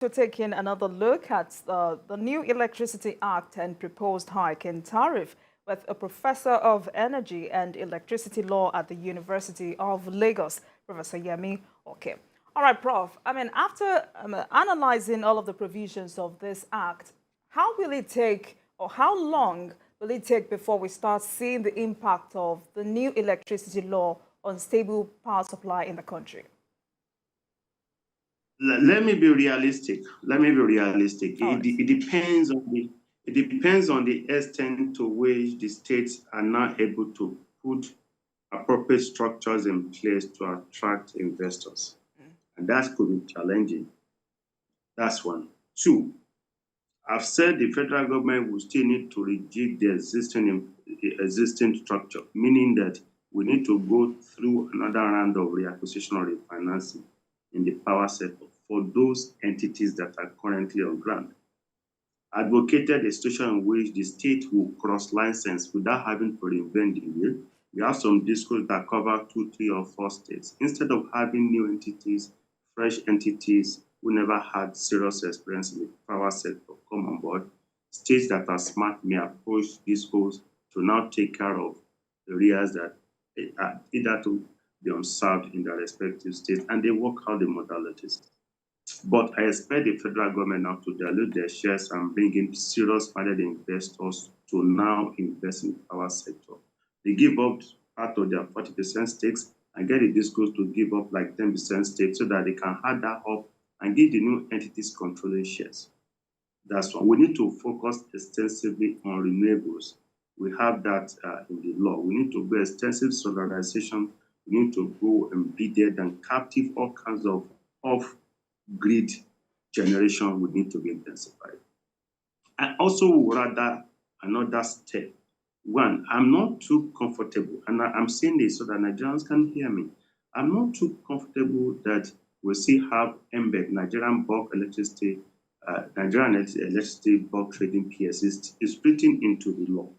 To take in another look at the new Electricity Act and proposed hike in tariff with a professor of energy and electricity law at the University of Lagos, Professor Yemi Oke. All right, Prof. I mean, after analyzing all of the provisions of this act, how will it take or how long will it take before we start seeing the impact of the new electricity law on stable power supply in the country? Let me be realistic. Let me be realistic. All right. It depends on the extent to which the states are now able to put appropriate structures in place to attract investors. And that could be challenging. That's one. Two, I've said the federal government will still need to rejig the existing structure, meaning that we need to go through another round of reacquisition or refinancing in the power sector for those entities that are currently on ground. Advocated a situation in which the state will cross-license without having to reinvent the wheel. We have some discourse that cover 2, 3, or 4 states. Instead of having new entities, fresh entities who never had serious experience in the power sector come on board, states that are smart may approach discourse to now take care of the areas that are either to be unserved in their respective states, and they work out the modalities. But I expect the federal government now to dilute their shares and bring in serious-minded investors to now invest in the power sector. They give up part of their 40% stakes and get the discos to give up like 10% stakes so that they can add that up and give the new entities controlling shares. That's one. We need to focus extensively on renewables. We have that in the law. We need to do extensive solarization. We need to go embedded and captive all kinds of off-grid generation would need to be intensified. I also would rather another step. One, I'm not too comfortable, and I'm saying this so that Nigerians can hear me. I'm not too comfortable that we still have embed Nigerian bulk electricity, Nigerian electricity bulk trading PSs is written into the law.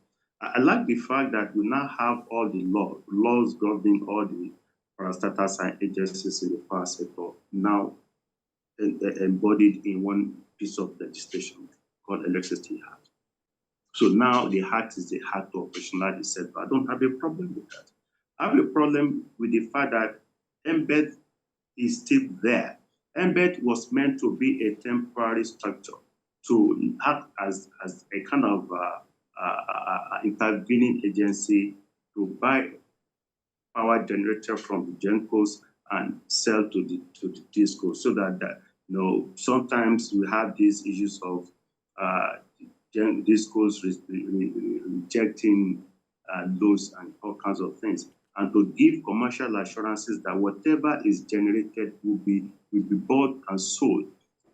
I like the fact that we now have all the laws governing all the parastatals and agencies in the power sector now embodied in one piece of legislation called Electricity Act. So now the Act is the act to operationalize the sector. I don't have a problem with that. I have a problem with the fact that embed is still there. Embed was meant to be a temporary structure to act as a kind of intervening agency to buy power generator from the GenCos and sell to the DISCos, so that sometimes we have these issues of DISCos rejecting loans and all kinds of things, and to give commercial assurances that whatever is generated will be bought and sold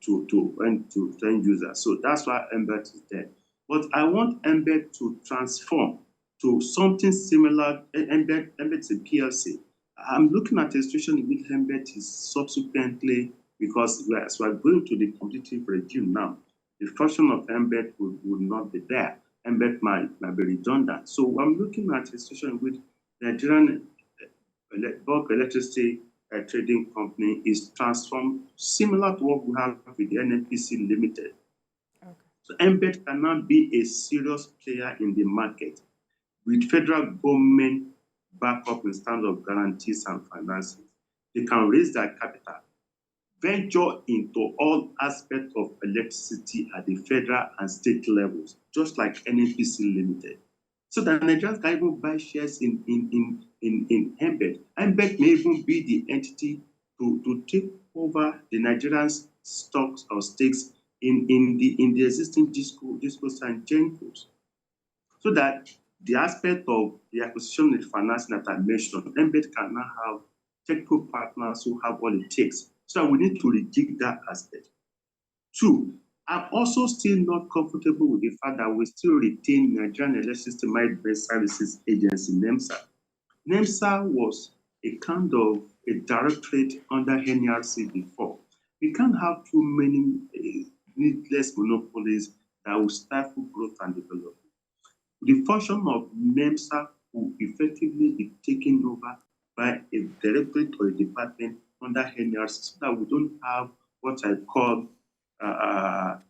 to end users. So that's why embed is there. But I want embed to transform to something similar. Embed is a PLC. I'm looking at a situation in which embed is subsequently, because as we're going to the competitive regime now, the function of embed would not be there. Embed might be redundant. So I'm looking at a situation in which the Nigerian bulk electricity trading company is transformed similar to what we have with the NNPC Limited. Okay. So embed cannot be a serious player in the market with federal government backup in terms of guarantees and financing. They can raise their capital, venture into all aspects of electricity at the federal and state levels, just like NNPC Limited. So that Nigerians can even buy shares in embed. Embed may even be the entity to take over the Nigerian stocks or stakes in the existing DISCOs and GenCos. So that the aspect of the acquisition and financing that I mentioned, embed can now have technical partners who have what it takes. So we need to rejig that aspect. Two, I'm also still not comfortable with the fact that we still retain Nigerian Electricity Management Services Agency, NEMSA. NEMSA was a kind of a directorate under NRC before. We can't have too many needless monopolies that will stifle growth and development. The function of NEMSA will effectively be taken over by a directorate or a department under NRC, so that we don't have what I call the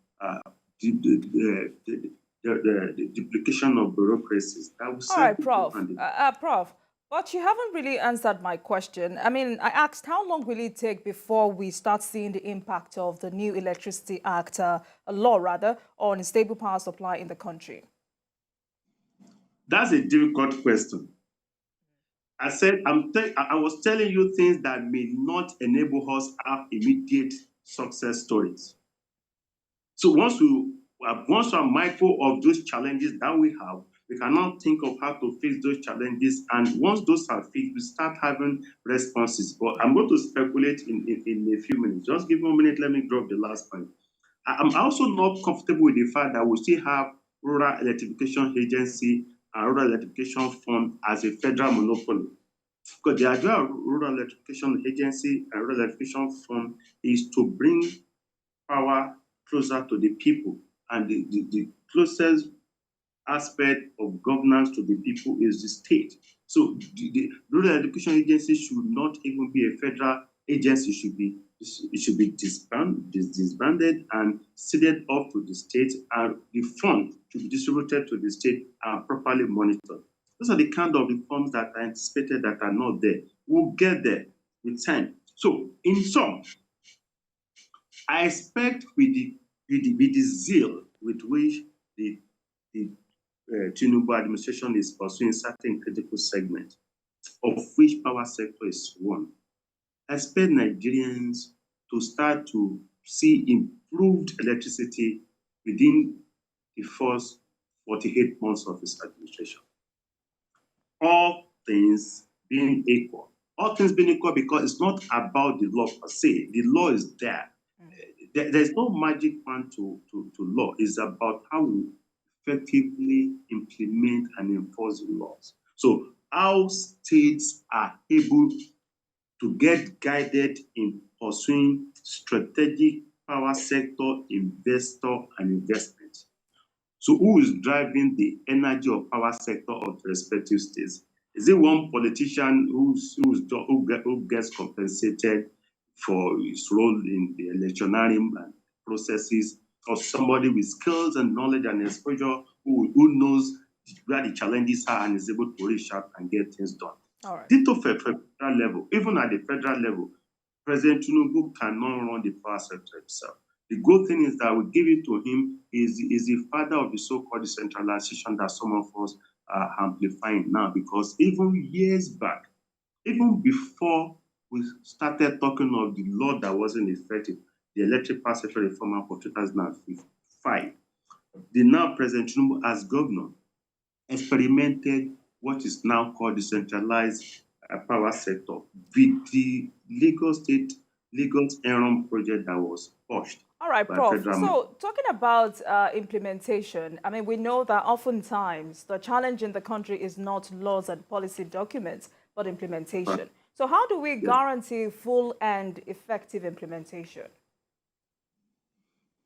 duplication of bureaucracies. That will All serve right, people Prof. and Prof, but you haven't really answered my question. I mean, I asked how long will it take before we start seeing the impact of the new Electricity Act, a law rather, on stable power supply in the country? that's a difficult question. I said, I was telling you things that may not enable us have immediate success stories. So once we are mindful of those challenges that we have, we cannot think of how to fix those challenges. And once those are fixed, we start having responses. But I'm going to speculate in a few minutes. Just give me a minute. Let me drop the last point. I'm also not comfortable with the fact that we still have Rural Electrification Agency and Rural Electrification Fund as a federal monopoly. Because the idea of Rural Electrification Agency and Rural Electrification Fund is to bring power closer to the people. And the closest aspect of governance to the people is the state. So the Rural Education Agency should not even be a federal agency. It should be disbanded and ceded off to the state, and the fund should be distributed to the state and properly monitored. Those are the kind of reforms that are anticipated that are not there. We'll get there with time. So in sum, I expect with the zeal with which the Tinubu administration is pursuing certain critical segments, of which power sector is one, I expect Nigerians to start to see improved electricity within the first 48 months of his administration. All things being equal. All things being equal because it's not about the law per se. The law is there. There's no magic plan to law. It's about how we effectively implement and enforce the laws. So how states are able to get guided in pursuing strategic power sector investor and investment. So who is driving the energy or power sector of the respective states? Is it one politician who gets compensated for his role in the electioneering processes, or somebody with skills and knowledge and exposure who knows where the challenges are and is able to reach out and get things done? All right. Ditto for federal level. Even at the federal level, President Tinubu cannot run the power sector himself. The good thing is that we give it to him. Is the father of the so-called decentralization that some of us are amplifying now, because even years back, even before we started talking of the law that wasn't effective, the Electric Power Sector Reform Act of 2005, the now President Tinubu as governor experimented what is now called decentralized power sector with the Lagos Enron project that was pushed. All right, Prof. So talking about implementation, I mean, we know that oftentimes the challenge in the country is not laws and policy documents, but implementation. Right. So how do we guarantee full and effective implementation?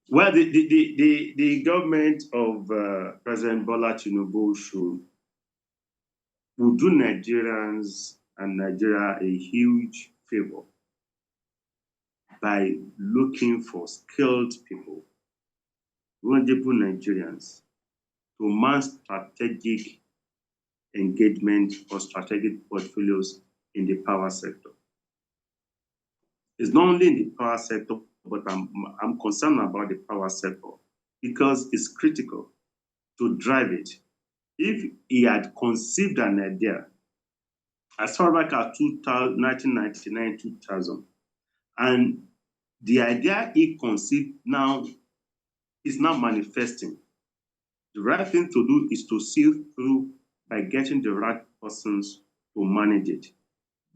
Well, the government of President Bola Tinubu will do Nigerians and Nigeria a huge favor by looking for skilled people, knowledgeable Nigerians, to man strategic engagement or strategic portfolios in the power sector. It's not only in the power sector, but I'm concerned about the power sector because it's critical to drive it. If he had conceived an idea as far back as 1999, 2000, and the idea he conceived now is now manifesting, the right thing to do is to see through by getting the right persons to manage it.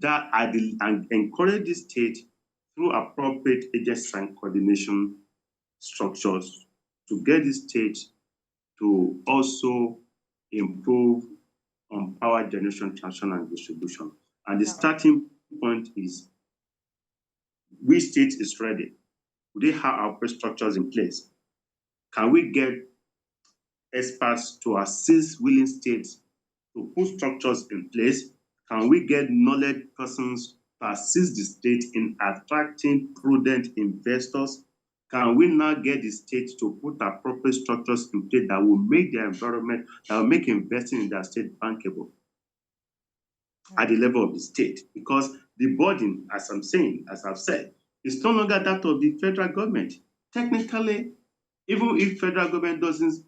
And encourage the state through appropriate agency and coordination structures to get the state to also improve on power generation, transmission, and distribution. And the starting point is, which state is ready? Do they have our structures in place? Can we get experts to assist willing states to put structures in place? Can we get knowledge persons to assist the state in attracting prudent investors can we now get the state to put appropriate structures in place that will make the environment, that will make investing in that state bankable at the level of the state? Because the burden, as I've said, is no longer that of the federal government. Technically, even if federal government doesn't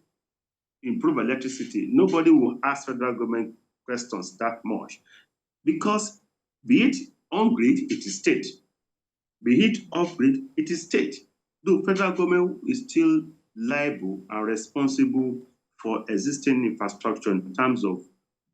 improve electricity, nobody will ask federal government questions that much. Because be it on grid, it is state. Be it off grid, it is state. Though federal government is still liable and responsible for existing infrastructure in terms of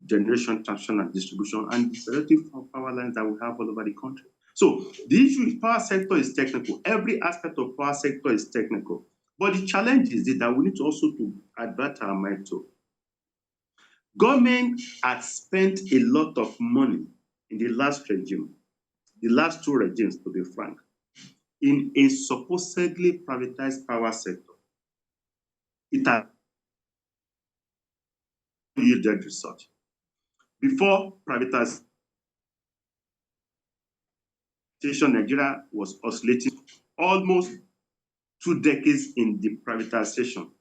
generation, transmission, and distribution, and the selective power lines that we have all over the country. So the issue is power sector is technical. Every aspect of power sector is technical. But the challenge is that we need to also to advert our mind to. Government has spent a lot of money in the last regime, the last two regimes, to be frank, in a supposedly privatized power sector. It has yielded result. Before privatization, Nigeria was oscillating almost 2 decades in the privatization.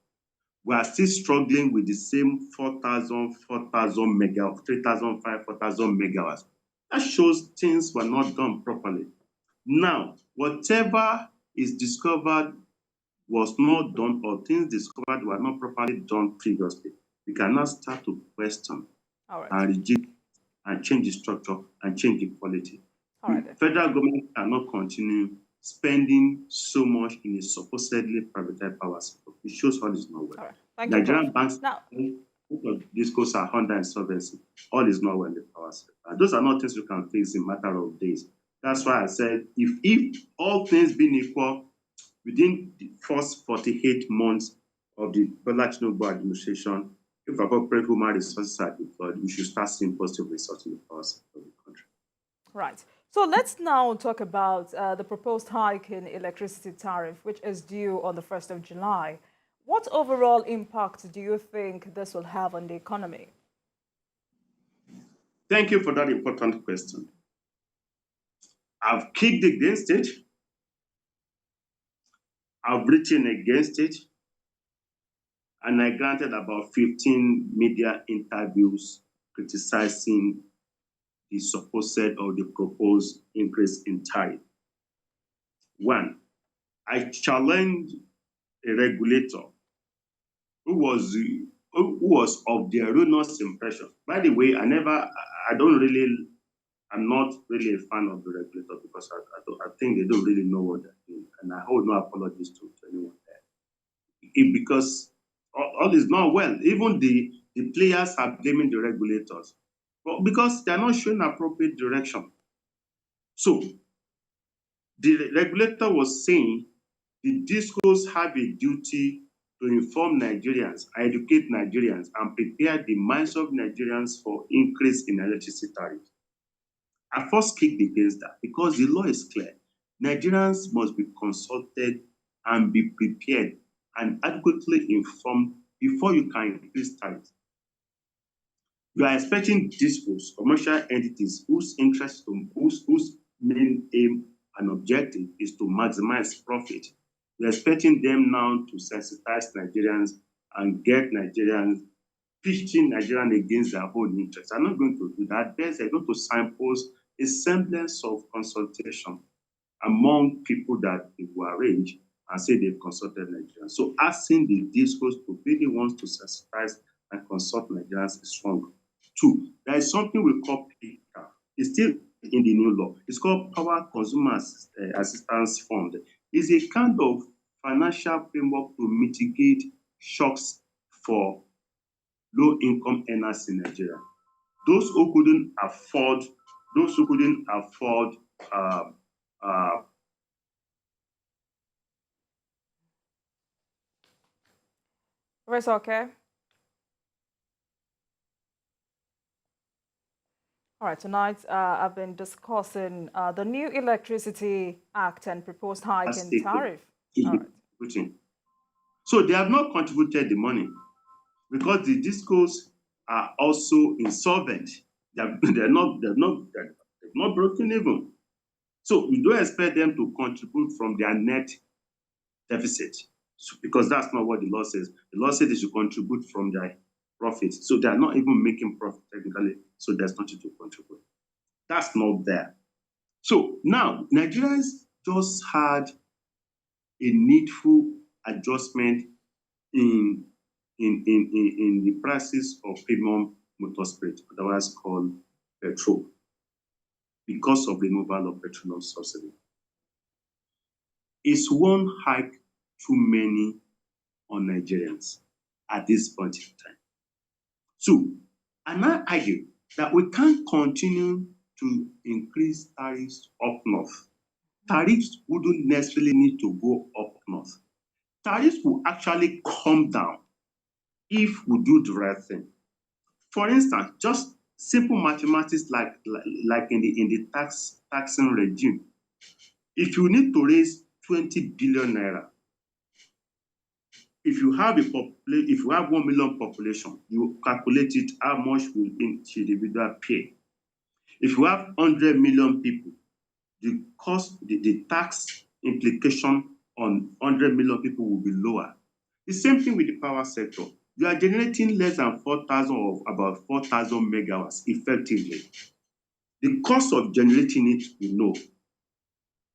We are still struggling with the same 4,000 megawatts, 3,500, 4,000 megawatts. That shows things were not done properly. Now, whatever is discovered was not done, or things discovered were not properly done previously, we can now start to question and reject and change the structure and change the quality. Federal government cannot continue spending so much in a supposedly privatized power sector. It shows all is not well. Nigerian banks, discourse are under insolvency. All is not well in the power sector. And those are not things you can fix in a matter of days. That's why I said, if all things being equal, within the first 48 months of the Bola Tinubu administration, if appropriate human resources are deployed, we should start seeing positive results in the power sector of the country. Right. So let's now talk about the proposed hike in electricity tariff, which is due on the 1st of July. What overall impact do you think this will have on the economy? Thank you for that important question. I've kicked against it. I've written against it. And I granted about 15 media interviews criticizing the supposed or the proposed increase in tariff. One, I challenged a regulator who was of the erroneous impression. By the way, I'm not really a fan of the regulator because I think they don't really know what they're doing. And I hold no apologies to anyone there. Because all is not well. Even the players are blaming the regulators. But because they're not showing appropriate direction. So the regulator was saying the discos have a duty to inform Nigerians, educate Nigerians, and prepare the minds of Nigerians for increase in electricity tariffs. I first kicked against that because the law is clear. Nigerians must be consulted and be prepared and adequately informed before you can increase tariffs. You are expecting discos, commercial entities whose interest, whose main aim and objective is to maximize profit. You're expecting them now to sensitize Nigerians and get Nigerians pitching Nigerians against their own interests. I'm not going to do that. Best, they're going to signpost a semblance of consultation among people that they will arrange and say they've consulted Nigerians. So asking the discos to be the ones to sensitize and consult Nigerians is wrong. Two, there is something we call PCAF. It's still in the new law. It's called Power Consumer Assistance Fund. It's a kind of financial framework to mitigate shocks for low-income earners in Nigeria. Those who couldn't afford, Where's okay? All right, tonight I've been discussing the new Electricity Act and proposed hike in tariff. All right. So they have not contributed the money because the discos are also insolvent. They're not broken even. So we don't expect them to contribute from their net deficit, because that's not what the law says. The law says they should contribute from their profits. So they are not even making profit technically, so there's nothing to contribute. That's not there. So now Nigerians just had a needful adjustment in the prices of premium motor spirit, otherwise called petrol, because of the removal of petroleum subsidy. Is one hike too many on Nigerians at this point in time? So, and I argue that we can't continue to increase tariffs up north. Tariffs wouldn't necessarily need to go up north. Tariffs will actually come down if we do the right thing. For instance, just simple mathematics like in the taxing regime. If you need to raise 20 billion naira, if you have 1 million population, you calculate it, how much will each individual pay. If you have 100 million people, the cost, the tax implication on 100 million people will be lower. The same thing with the power sector. You are generating less than 4,000 or about 4,000 megawatts effectively. The cost of generating it, you know.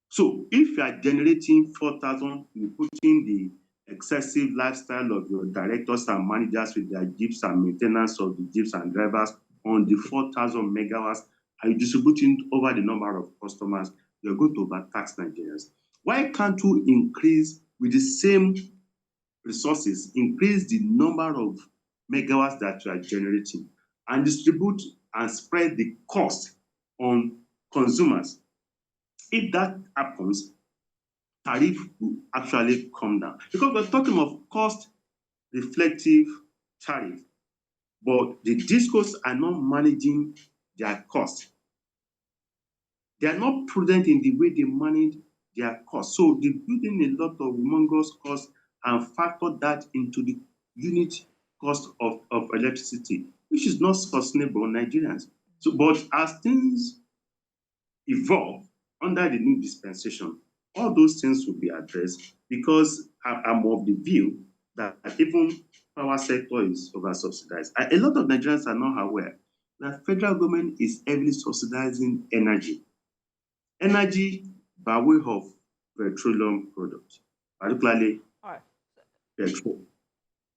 So if you are generating 4,000, you put in the excessive lifestyle of your directors and managers with their jeeps and maintenance of the jeeps and drivers on the 4,000 megawatts, and you distributing over the number of customers, you're going to overtax Nigerians. Why can't you increase with the same resources, increase the number of megawatts that you are generating and distribute and spread the cost on consumers? If that happens, tariff will actually come down, because we're talking of cost reflective tariff, but the discos are not managing their cost. They are not prudent in the way they manage their cost. So they build in a lot of humongous costs and factor that into the unit cost of electricity, which is not sustainable on Nigerians. So, but as things evolve under the new dispensation, all those things will be addressed, because I'm of the view that even power sector is over-subsidized. A lot of Nigerians are not aware that federal government is heavily subsidizing energy by way of petroleum products, particularly petrol.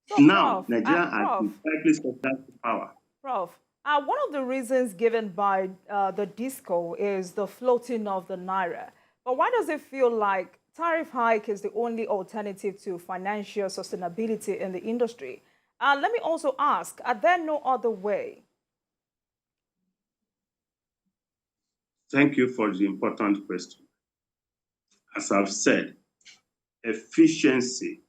So, now, Prof, Nigeria has slightly subsidized power. Prof, one of the reasons given by the DISCO is the floating of the naira. But why does it feel like tariff hike is the only alternative to financial sustainability in the industry? Let me also ask, are there no other way? Thank you for the important question. As I've said, efficiency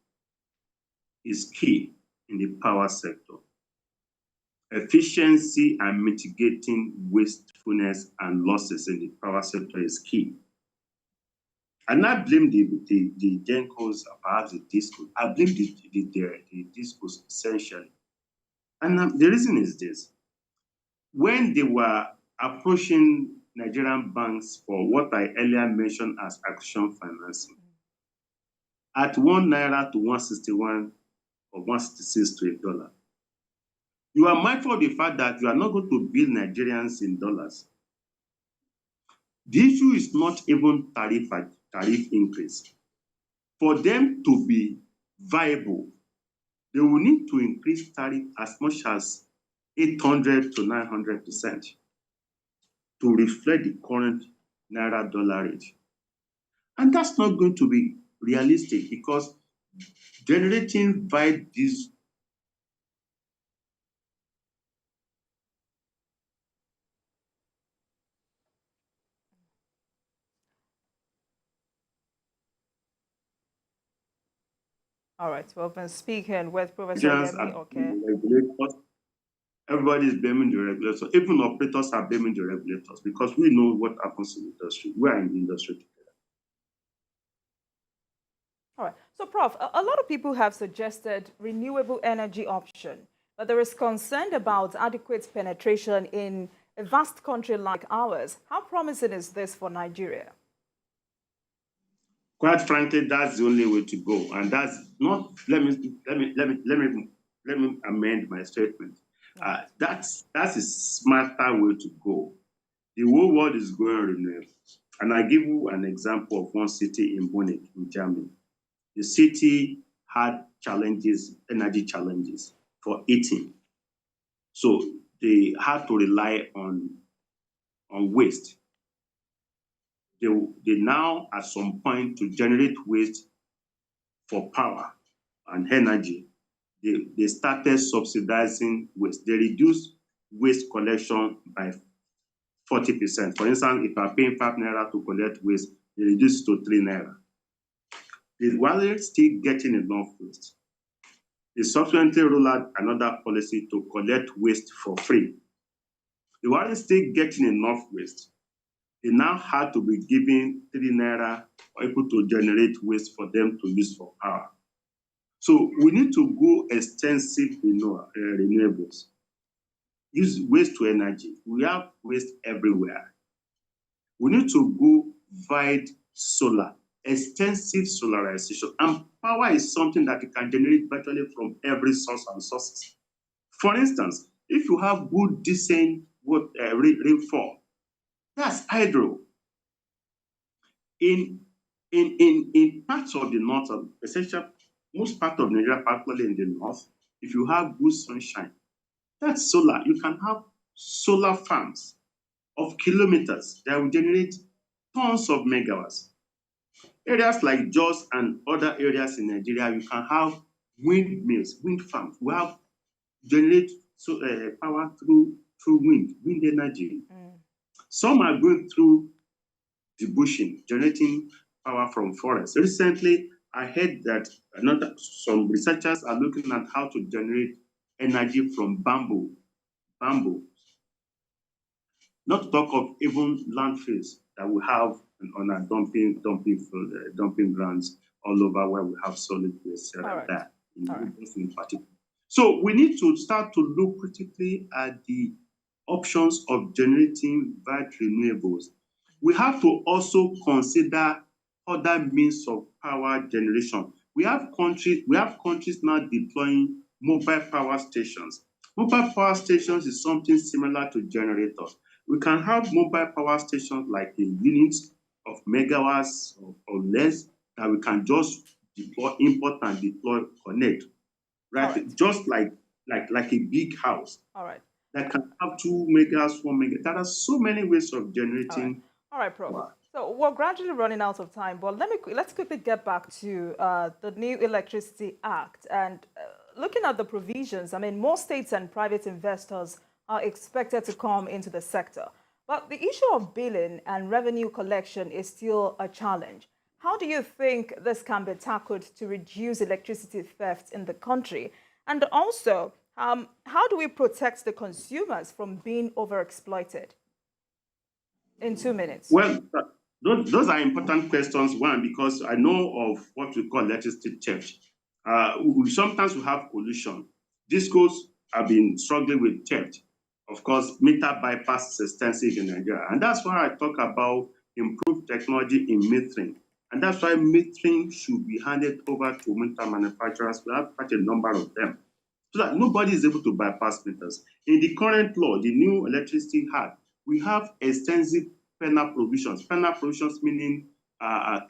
is key in the power sector. Efficiency and mitigating wastefulness and losses in the power sector is key. And I blame the GENCOs, perhaps the DISCOs. I blame the DISCOs essentially. And the reason is this. When they were approaching Nigerian banks for what I earlier mentioned as action financing, at 1 naira to 161 or 166 to $1, you are mindful of the fact that you are not going to bill Nigerians in dollars. The issue is not even tariff increase. For them to be viable, they will need to increase tariff as much as 800 to 900% to reflect the current naira dollar rate. And that's not going to be realistic, because generating via this All right, we've been speaking with Professor Yemi Oke. regulators. Everybody is blaming the regulators. Even operators are blaming the regulators, because we know what happens in the industry. We are in the industry together. All right. So, Prof, a lot of people have suggested renewable energy option, but there is concern about adequate penetration in a vast country like ours. How promising is this for Nigeria? Quite frankly, that's the only way to go, and that's not. Let me amend my statement. That's a smarter way to go. The whole world is going renewable, and I give you an example of one city in Munich, in Germany. The city had challenges, energy challenges for heating, so they had to rely on waste. They now, at some point, to generate waste for power and energy, they started subsidizing waste. They reduced waste collection by 40%. For instance, if you are paying 5 naira to collect waste, they reduce it to 3 naira. They were still getting enough waste. They subsequently rolled out another policy to collect waste for free. They weren't still getting enough waste. They now had to be given 3 naira or able to generate waste for them to use for power. So we need to go extensive renewables. Use waste to energy. We have waste everywhere. We need to go wide solar, extensive solarization. And power is something that you can generate virtually from every source and sources. For instance, if you have good, decent rainfall, that's hydro. In parts of the north, essentially most part of Nigeria, particularly in the north, if you have good sunshine, that's solar. You can have solar farms of kilometers that will generate tons of megawatts. Areas like Jos and other areas in Nigeria, you can have windmills, wind farms. We have generate power through wind energy. Some are going through the bushing, generating power from forests. Recently, I heard that some researchers are looking at how to generate energy from bamboo. Not to talk of even landfills that we have on our dumping grounds all over where we have solid waste like that, in particular. So we need to start to look critically at the options of generating vast renewables. We have to also consider other means of power generation. We have countries now deploying mobile power stations. Mobile power stations is something similar to generators. We can have mobile power stations like a unit of megawatts or less that we can just deploy, import and deploy, connect, right? Just like a big house. All right. That can have 2 megawatts, 4 megawatts. There are so many ways of generating. All right, Prof. Wow. So we're gradually running out of time, but let's quickly get back to the new Electricity Act and looking at the provisions. I mean, more states and private investors are expected to come into the sector, but the issue of billing and revenue collection is still a challenge. How do you think this can be tackled to reduce electricity theft in the country? And also, how do we protect the consumers from being overexploited? In 2 minutes. Well, those are important questions. One, because I know of what we call electricity theft. Sometimes we have collusion. Discos have been struggling with theft. Of course, meter bypass is extensive in Nigeria. And that's why I talk about improved technology in metering. And that's why metering should be handed over to meter manufacturers. We have quite a number of them, so that nobody is able to bypass meters. In the current law, the new Electricity Act, we have extensive penal provisions. Penal provisions meaning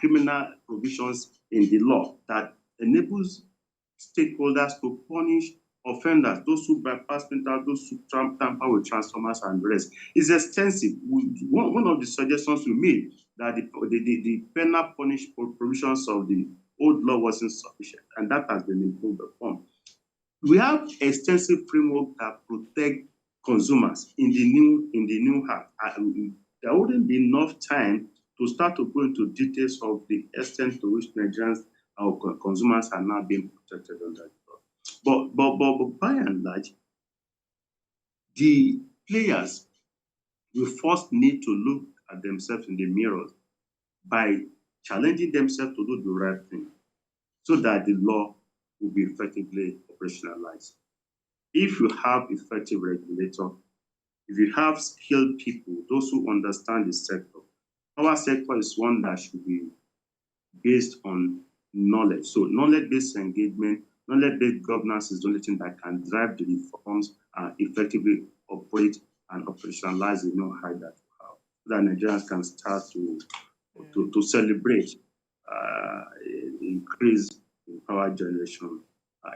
criminal provisions in the law that enables stakeholders to punish offenders, those who bypass meters, those who tamper with transformers and the rest. It's extensive. One of the suggestions we made that the penal punish provisions of the old law wasn't sufficient, and that has been improved upon. We have extensive framework that protect consumers in the new act. There wouldn't be enough time to start to go into details of the extent to which Nigerians or consumers are now being protected under the law. But by and large, the players will first need to look at themselves in the mirror by challenging themselves to do the right thing, so that the law will be effectively operationalized. If you have effective regulator, if you have skilled people, those who understand the sector, our sector is one that should be based on knowledge. So knowledge-based engagement, knowledge-based governance is the only thing that can drive the reforms and effectively operate and operationalize the know-how that we have, so that Nigerians can start to celebrate increase in power generation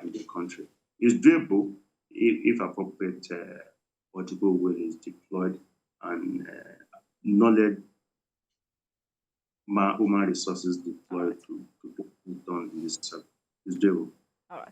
in the country. It's doable if appropriate political will is deployed and knowledge, human resources deployed to get it done in this sector. It's doable. All right.